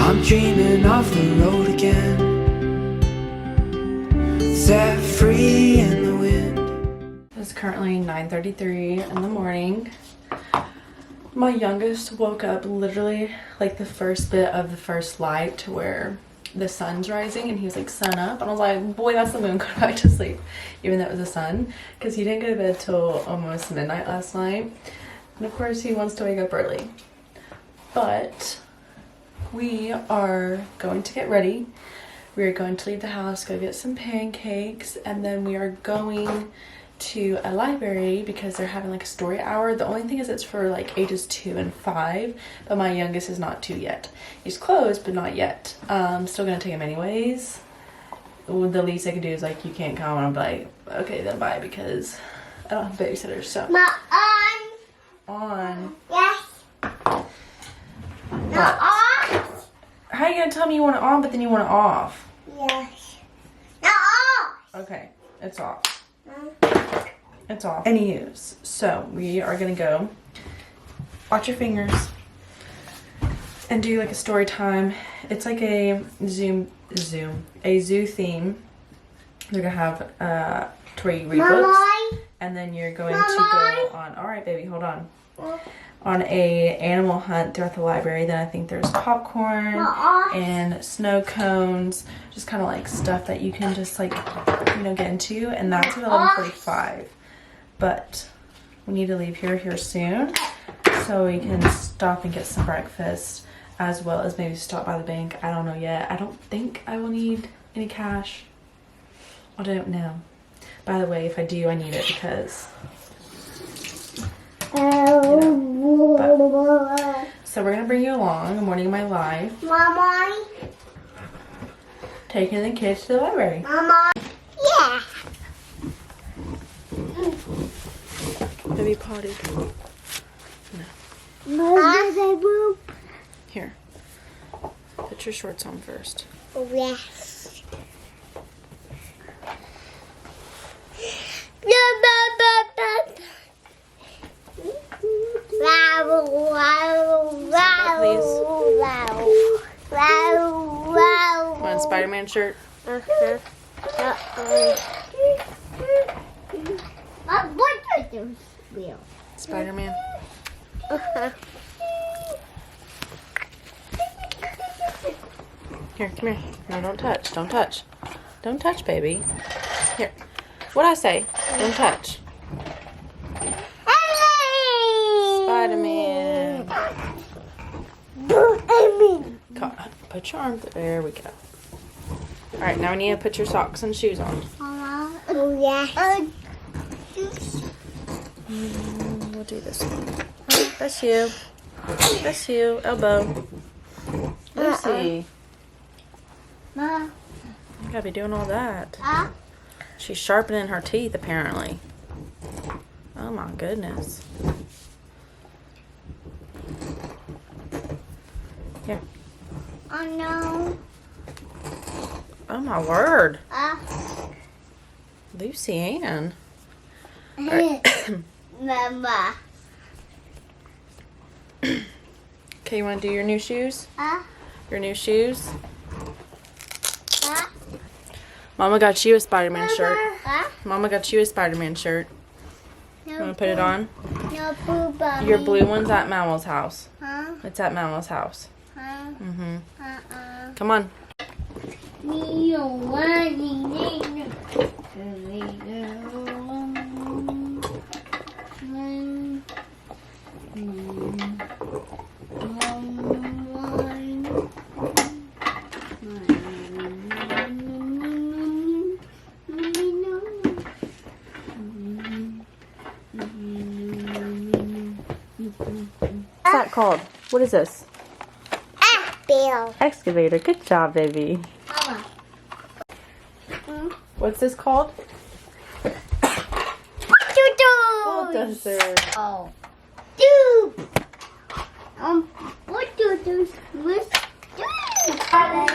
I'm dreaming of the road again, set free in the wind. It's currently 9:33 in the morning. My youngest woke up literally like the first bit of the first light to where the sun's rising, and he was like, sun up, and I was like, boy, that's the moon, go back to sleep, even though it was the sun, because he didn't go to bed till almost midnight last night. And of course he wants to wake up early. But we are going to get ready. We are going to leave the house, go get some pancakes, and then we are going to a library because they're having like a story hour. The only thing is it's for like ages 2 and 5, but my youngest is not 2 yet. He's close, but not yet. Still gonna take him anyways. The least I can do is like, you can't come, and I'm like, okay, then bye, because I don't have babysitters. So on. Yes. Not off. How are you gonna tell me you want it on, but then you want it off? Yes. Not off. Okay, it's off. It's off. Anywho's, so we are gonna go watch your fingers and do like a story time. It's like a zoo theme. They're gonna have to where you read books, and then you're going to go on. All right, baby, hold on. On a animal hunt throughout the library. Then I think there's popcorn and snow cones, just kind of like stuff that you can just like, you know, get into, and that's at 11:45. But we need to leave here soon, so we can stop and get some breakfast, as well as maybe stop by the bank. I don't know yet. I don't think I will need any cash. I don't know. By the way, if I do, I need it because so we're gonna bring you along the morning of my life. Mama. Taking the kids to the library. Mama. Yeah. Baby potty. No. Here. Put your shorts on first. Yes. Want a Spider-Man shirt? What are those wheels? Spider-Man. Here, come here. No, don't touch. Don't touch. Don't touch, baby. Here. What'd I say? Don't touch. Spider-Man. Put your arm. There we go. All right, now we need to put your socks and shoes on. Oh, yeah. We'll do this one. That's you. That's you. Elbow. Lucy. Ma. You gotta be doing all that. She's sharpening her teeth, apparently. Oh my goodness. Here. Oh, no. Oh my word. Lucy Ann. Mama. Okay, you want to do your new shoes? Your new shoes? Mama got you a Spider-Man shirt. Mama got you a Spider-Man shirt. No, You want to put it on? No, boo, Bubby. Your blue one's at Mama's house. Huh? It's at Mama's house. Huh? Mm-hmm. Come on. What's that called? What is this? Bill. Excavator. Good job, baby. Mama. What's this called? Bulldozer. Oh. Dude. What do those with? Are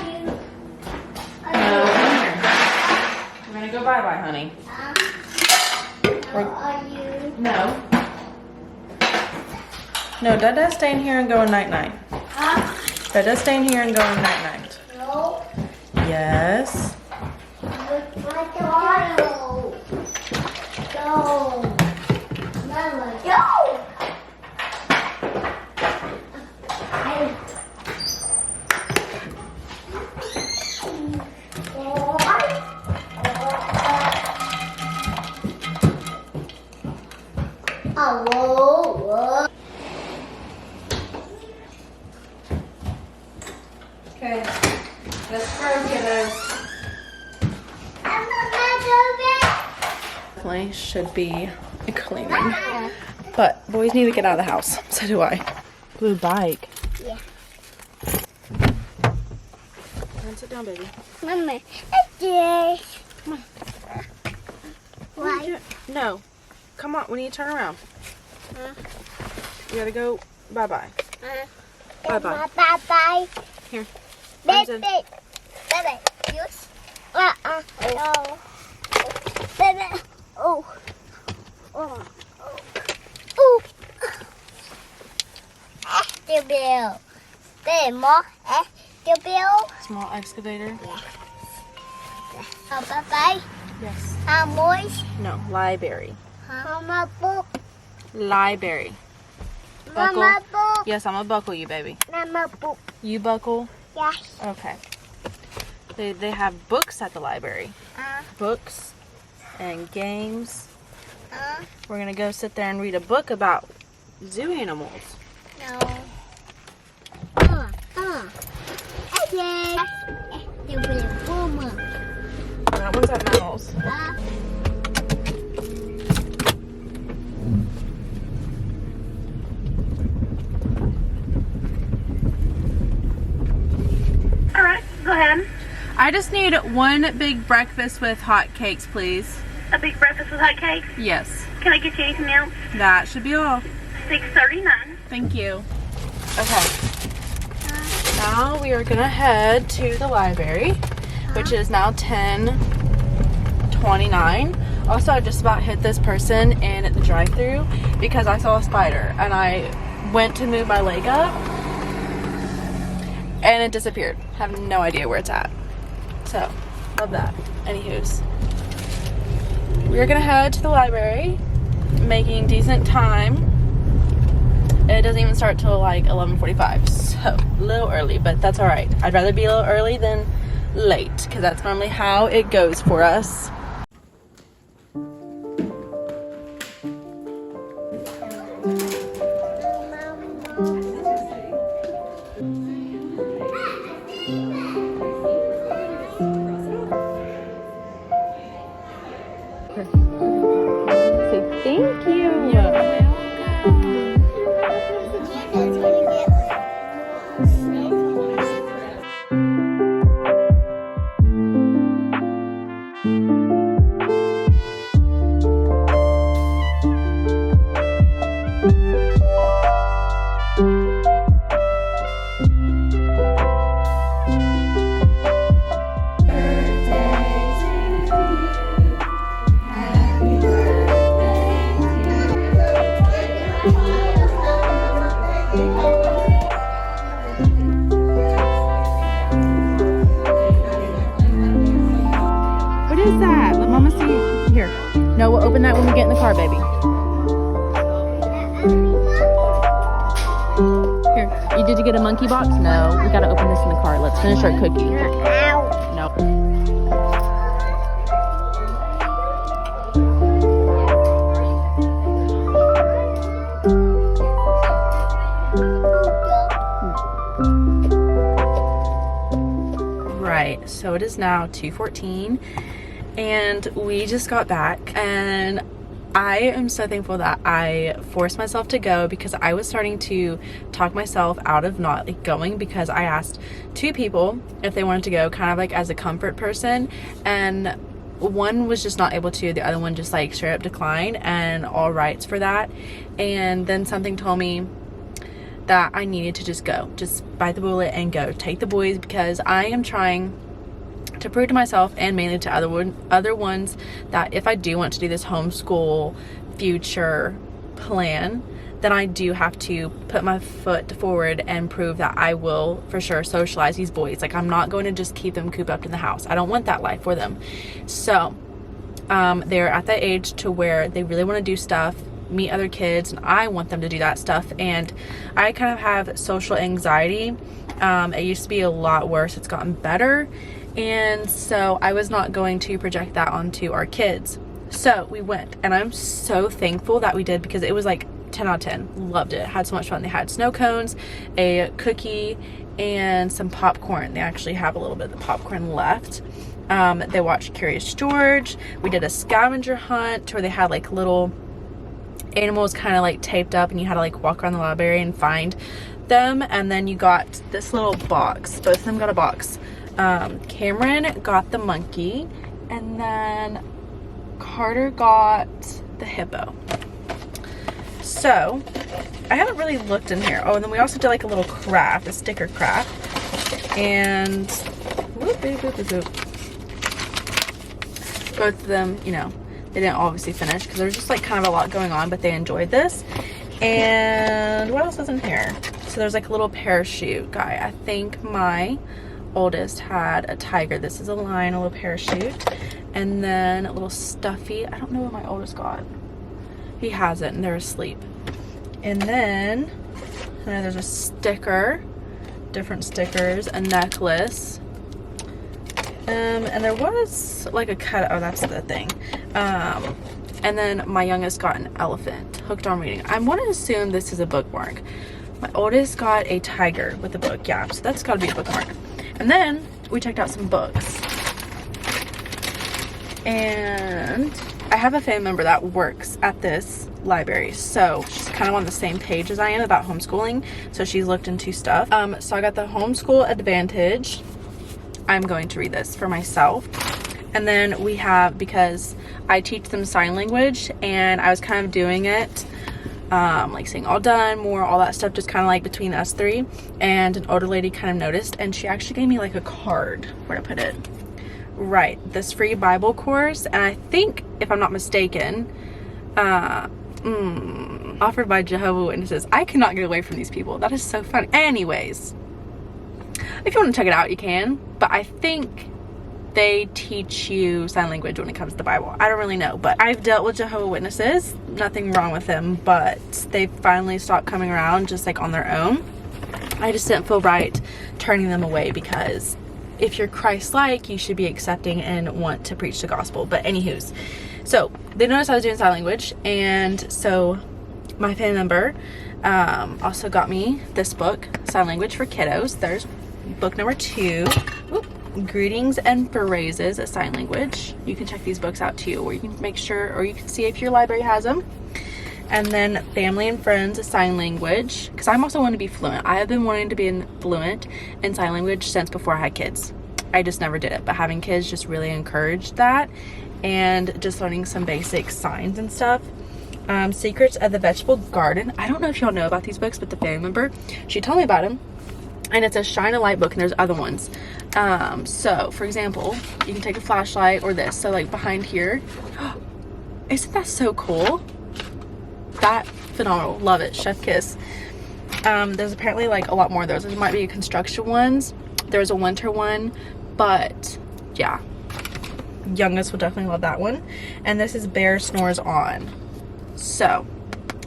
you? We're gonna go bye-bye, honey. Are you? No. No, Dada's staying here and going night-night. Dada's staying here and going night-night. No. Yes. Go. Go. Mama, go. Whoa. Okay. Let's go, kiddos. Definitely should be cleaning. But boys need to get out of the house. So do I. Blue bike. Yeah. Come on, sit down, baby. Mama, it's this. Come on. Why? No. Come on, we need to turn around. You gotta go. Bye-bye. Bye-bye. Bye-bye. Here. Baby. Baby. Use. No. Baby. Oh. Oh. Oh. Tiêu biểu. Để mó. Tiêu biểu. Small excavator. Bye-bye. Yes. Moist. No, library. Mama book. Library. Mama book. Yes, I'm gonna buckle you, baby. Mama book. You buckle? Yes. Okay. They have books at the library. Books and games. We're gonna go sit there and read a book about zoo animals. No. Okay. Tiêu biểu boomer. That one's at Mel's. All right, go ahead. I just need one big breakfast with hot cakes, please. A big breakfast with hot cakes. Yes. Can I get you anything else? That should be all. $6.39. Thank you. Okay. Now we are gonna head to the library, which is now 10:29. Also, I just about hit this person in the drive-thru because I saw a spider and I went to move my leg up and it disappeared. Have no idea where it's at. So, love that. Anywho's, we're gonna head to the library, making decent time. It doesn't even start till like 11:45, so a little early, but that's all right. I'd rather be a little early than late because that's normally how it goes for us. Say thank you. What is that? Let Mama see. Here. No, we'll open that when we get in the car, baby. Here. Did you get a monkey box? No. We gotta open this in the car. Let's finish our cookie. No. Right, so it is now 2:14 and we just got back, and I am so thankful that I forced myself to go because I was starting to talk myself out of not like going, because I asked 2 people if they wanted to go, kind of like as a comfort person, and one was just not able to, the other one just like straight up declined, and all rights for that. And then something told me that I needed to just go, just bite the bullet and go take the boys, because I am trying to prove to myself and mainly to other ones that if I do want to do this homeschool future plan, then I do have to put my foot forward and prove that I will for sure socialize these boys. Like, I'm not going to just keep them cooped up in the house. I don't want that life for them. So they're at that age to where they really want to do stuff, meet other kids, and I want them to do that stuff. And I kind of have social anxiety. It used to be a lot worse. It's gotten better. And so I was not going to project that onto our kids. So we went, and I'm so thankful that we did, because it was like 10 out of 10. Loved it. Had so much fun. They had snow cones, a cookie, and some popcorn. They actually have a little bit of the popcorn left. They watched Curious George. We did a scavenger hunt where they had like little animals kind of like taped up, and you had to like walk around the library and find them. And then you got this little box. Both of them got a box. Cameron got the monkey, and then Carter got the hippo. So I haven't really looked in here. Oh, and then we also did like a little craft, a sticker craft. And whoop, whoop, whoop, whoop. Both of them, you know, they didn't obviously finish because there was just like kind of a lot going on, but they enjoyed this. And what else is in here? So there's like a little parachute guy. I think my oldest had a tiger. This is a lion, a little parachute. And then a little stuffy. I don't know what my oldest got. He has it, and they're asleep. And then there's a sticker, different stickers, a necklace. And there was like a cut. Oh, that's the thing. And then my youngest got an elephant, hooked on reading. I want to assume this is a bookmark. My oldest got a tiger with a book. Yeah, so that's got to be a bookmark. And then we checked out some books. And I have a family member that works at this library, so she's kind of on the same page as I am about homeschooling, so she's looked into stuff. So I got the Homeschool Advantage. I'm going to read this for myself. And then we have, because I teach them sign language, and I was kind of doing it like saying all done, more, all that stuff, just kind of like between us three. And an older lady kind of noticed, and she actually gave me like a card. Where to put it? Right, this free Bible course. And I think, if I'm not mistaken, offered by Jehovah's Witnesses. I cannot get away from these people. That is so funny. Anyways, if you want to check it out, you can. But I think they teach you sign language when it comes to the Bible. I don't really know, but I've dealt with Jehovah's Witnesses. Nothing wrong with them, but they finally stopped coming around just like on their own. I just didn't feel right turning them away, because if you're Christ-like, you should be accepting and want to preach the gospel. But anywho's, so they noticed I was doing sign language, and so my family member also got me this book, Sign Language for Kiddos. There's book number 2. Oop. Greetings and Phrases, a sign language. You can check these books out too, or you can make sure, or you can see if your library has them. And then Family and Friends, a sign language, because I'm also wanting to be fluent. I have been wanting to be fluent in sign language since before I had kids. I just never did it, but having kids just really encouraged that, and just learning some basic signs and stuff. Secrets of the Vegetable Garden. I don't know if y'all know about these books, but the family member, she told me about them. And it's a shine a light book, and there's other ones. So for example, you can take a flashlight or this. So like behind here, isn't that so cool? That phenomenal. Love it. Chef kiss. There's apparently like a lot more of those. There might be construction ones. There's a winter one, but yeah, youngest will definitely love that one. And this is Bear Snores On. So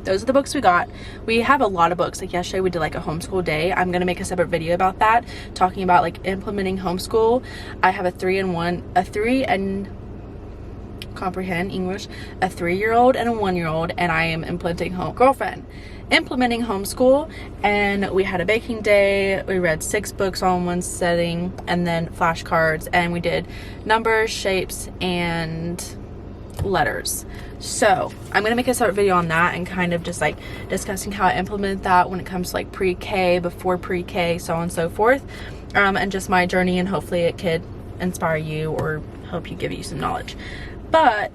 those are the books we got. We have a lot of books. Like yesterday we did like a homeschool day. I'm gonna make a separate video about that, talking about like implementing homeschool. I have a 3 and comprehend English, a 3-year-old and a 1-year-old, and I am implementing homeschool. And we had a baking day. We read 6 books on one setting, and then flashcards, and we did numbers, shapes, and letters. So I'm gonna make a separate video on that, and kind of just like discussing how I implement that when it comes to like pre-K, before pre-K, so on and so forth, and just my journey, and hopefully it could inspire you or help you, give you some knowledge. But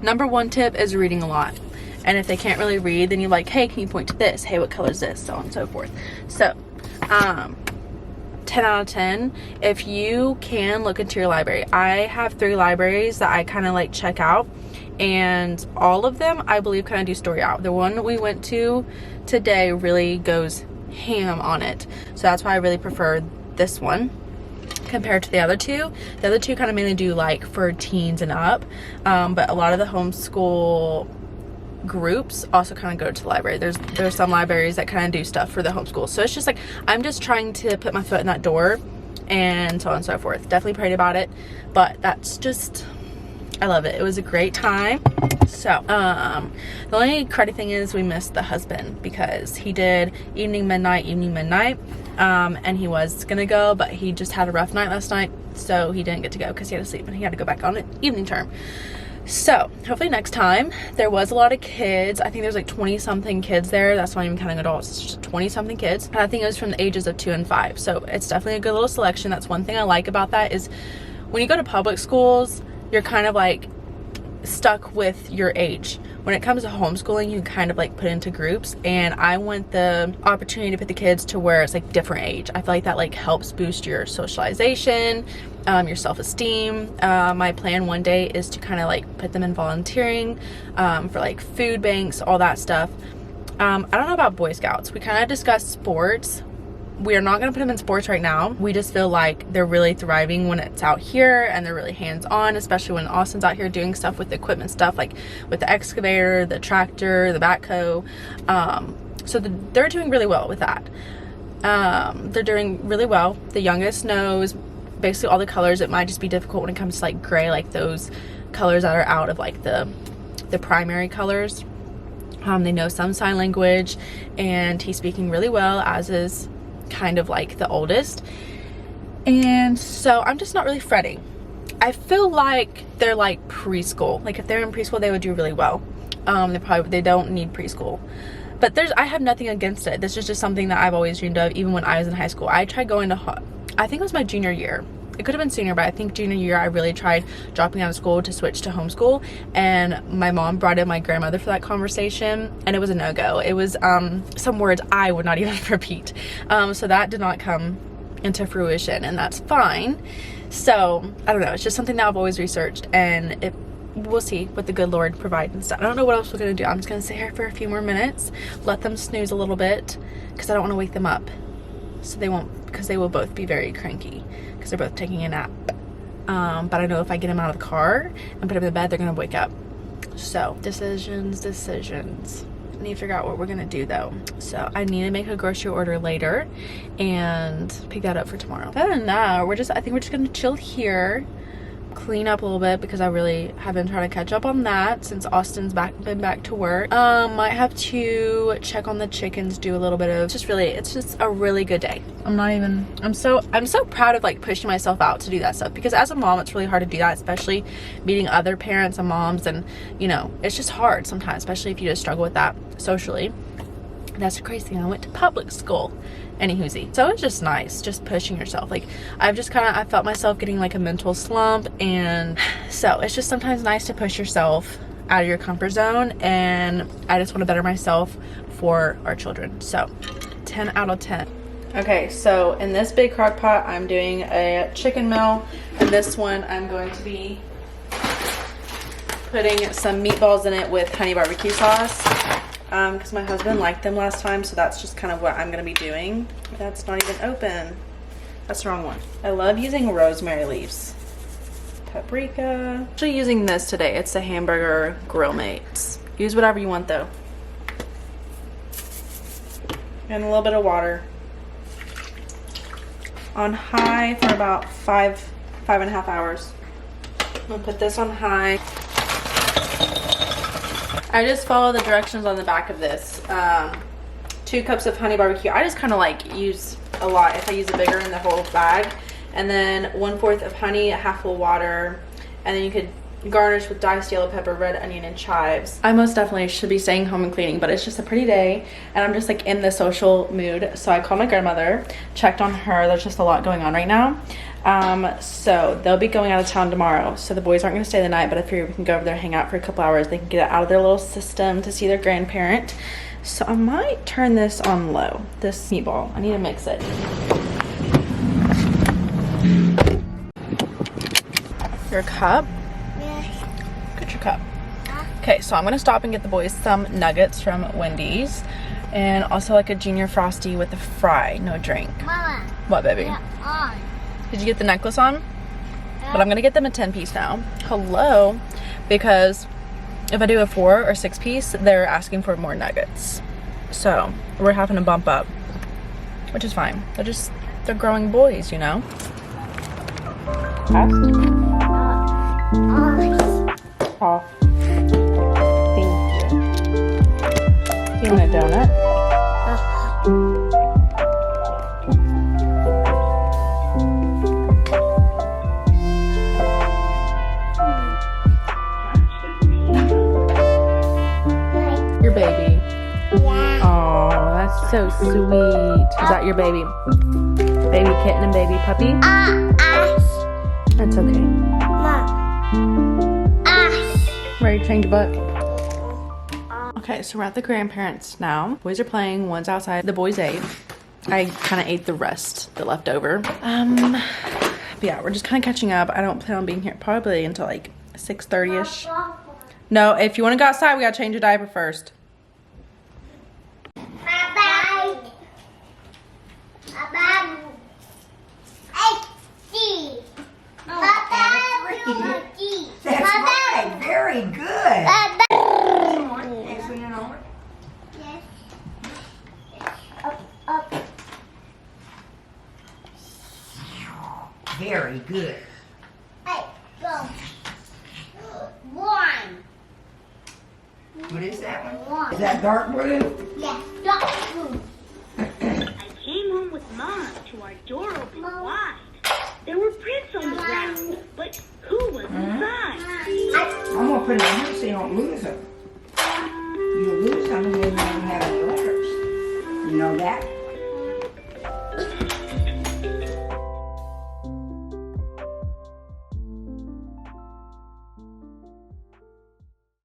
number 1 tip is reading a lot. And if they can't really read, then you're like, hey, can you point to this? Hey, what color is this? So on and so forth. So 10 out of 10. If you can, look into your library. I have 3 libraries that I kind of like check out, and all of them I believe kind of do story out. The one we went to today really goes ham on it, so that's why I really prefer this one compared to the other two. The other two kind of mainly do like for teens and up, but a lot of the homeschool groups also kind of go to the library. There's some libraries that kind of do stuff for the homeschool, so it's just like I'm just trying to put my foot in that door and so on and so forth. Definitely prayed about it, but that's just, I love it. It was a great time. So the only cruddy thing is we missed the husband because he did evening midnight, and he was gonna go, but he just had a rough night last night, so he didn't get to go because he had to sleep and he had to go back on an evening term. So hopefully next time. There was a lot of kids. I think there's like 20 something kids there. That's not even counting adults. It's just 20 something kids, and I think it was from the ages of 2 and 5, so it's definitely a good little selection. That's one thing I like about that, is when you go to public schools, you're kind of like stuck with your age. When it comes to homeschooling, you can kind of like put into groups, and I want the opportunity to put the kids to where it's like different age. I feel like that like helps boost your socialization, your self-esteem. My plan one day is to kind of like put them in volunteering for like food banks, all that stuff. I don't know about Boy Scouts. We kind of discussed sports. We are not going to put them in sports right now. We just feel like they're really thriving when it's out here, and they're really hands-on, especially when Austin's out here doing stuff with the equipment stuff, like with the excavator, the tractor, the backhoe. So they're doing really well with that. They're doing really well. The youngest knows basically all the colors. It might just be difficult when it comes to like gray, like those colors that are out of like the primary colors. They know some sign language, and he's speaking really well, as is kind of like the oldest. And so I'm just not really fretting. I feel like they're like preschool. Like if they're in preschool, they would do really well. They don't need preschool, but I have nothing against it. This is just something that I've always dreamed of, even when I was in high school. I tried going to, I think it was my junior year. It could have been senior, but I think junior year I really tried dropping out of school to switch to homeschool, and my mom brought in my grandmother for that conversation, and it was a no-go. It was some words I would not even repeat, so that did not come into fruition, and that's fine. So I don't know, it's just something that I've always researched, and we'll see what the good Lord provides and stuff. I don't know what else we're gonna do. I'm just gonna sit here for a few more minutes, let them snooze a little bit, because I don't want to wake them up, so they won't, because they will both be very cranky because they're both taking a nap. But I know if I get them out of the car and put them in the bed, they're gonna wake up. So decisions. I need to figure out what we're gonna do though. So I need to make a grocery order later and pick that up for tomorrow. Other than that, I think we're just gonna chill here, clean up a little bit, because I really have been trying to catch up on that since Austin's been back to work. Might have to check on the chickens, do a little bit of, it's just a really good day. I'm so proud of like pushing myself out to do that stuff, because as a mom it's really hard to do that, especially meeting other parents and moms, and you know, it's just hard sometimes, especially if you just struggle with that socially. That's the crazy thing. I went to public school. Anywhoosie. So it's just nice, just pushing yourself. Like I felt myself getting like a mental slump, and so it's just sometimes nice to push yourself out of your comfort zone, and I just want to better myself for our children. So 10 out of 10. Okay, so in this big crock pot I'm doing a chicken meal, and this one I'm going to be putting some meatballs in it with honey barbecue sauce. Because my husband liked them last time, so that's just kind of what I'm going to be doing. That's not even open. That's the wrong one. I love using rosemary leaves. Paprika. I'm actually using this today. It's the hamburger grill mates. Use whatever you want though. And a little bit of water. On high for about 5.5 hours. I'm going to put this on high. I just follow the directions on the back of this. 2 cups of honey barbecue. I just kind of like use a lot if I use it bigger in the whole bag. And then 1/4 of honey, a half full water. And then you could garnish with diced yellow pepper, red onion, and chives. I most definitely should be staying home and cleaning, but it's just a pretty day and I'm just like in the social mood. So I called my grandmother, checked on her. There's just a lot going on right now. So they'll be going out of town tomorrow, so the boys aren't going to stay the night, but I figure we can go over there, hang out for a couple hours. They can get out of their little system to see their grandparent. So I might turn this on low, this meatball. I need to mix it. Your cup? Yes. Get your cup. Okay, so I'm gonna stop and get the boys some nuggets from Wendy's, and also like a junior frosty with a fry, no drink. Mama. What, baby? Yeah, on. Did you get the necklace on? But I'm gonna get them a 10-piece now. Hello, because if I do a 4 or 6-piece, they're asking for more nuggets. So we're having to bump up, which is fine. They're growing boys, you know. Off. Thank you. Do you want a donut? Your baby. Yeah. Oh, that's so sweet. Is that your baby? Baby kitten and baby puppy? Ash. That's okay. Mom. Ash. Ready to change your butt? Okay, so we're at the grandparents now. Boys are playing, one's outside. The boys ate. I kind of ate the rest, the leftover. But yeah, we're just kind of catching up. I don't plan on being here probably until like 6:30ish. No, if you want to go outside, we gotta change your diaper first. Bye-bye. Bye-bye. Hey, That's right. Very good. Bye-bye. Next one over. Yes. Up. Very good. Hey, go. One. What is that one? One. Is that dark blue? Yes, dark blue. I came home with Mom to our door open Mom. wide. There were prints on the ground, but who was inside? I'm gonna put it in here so you don't lose them. You'll lose them and then you don't have any letters. You know that?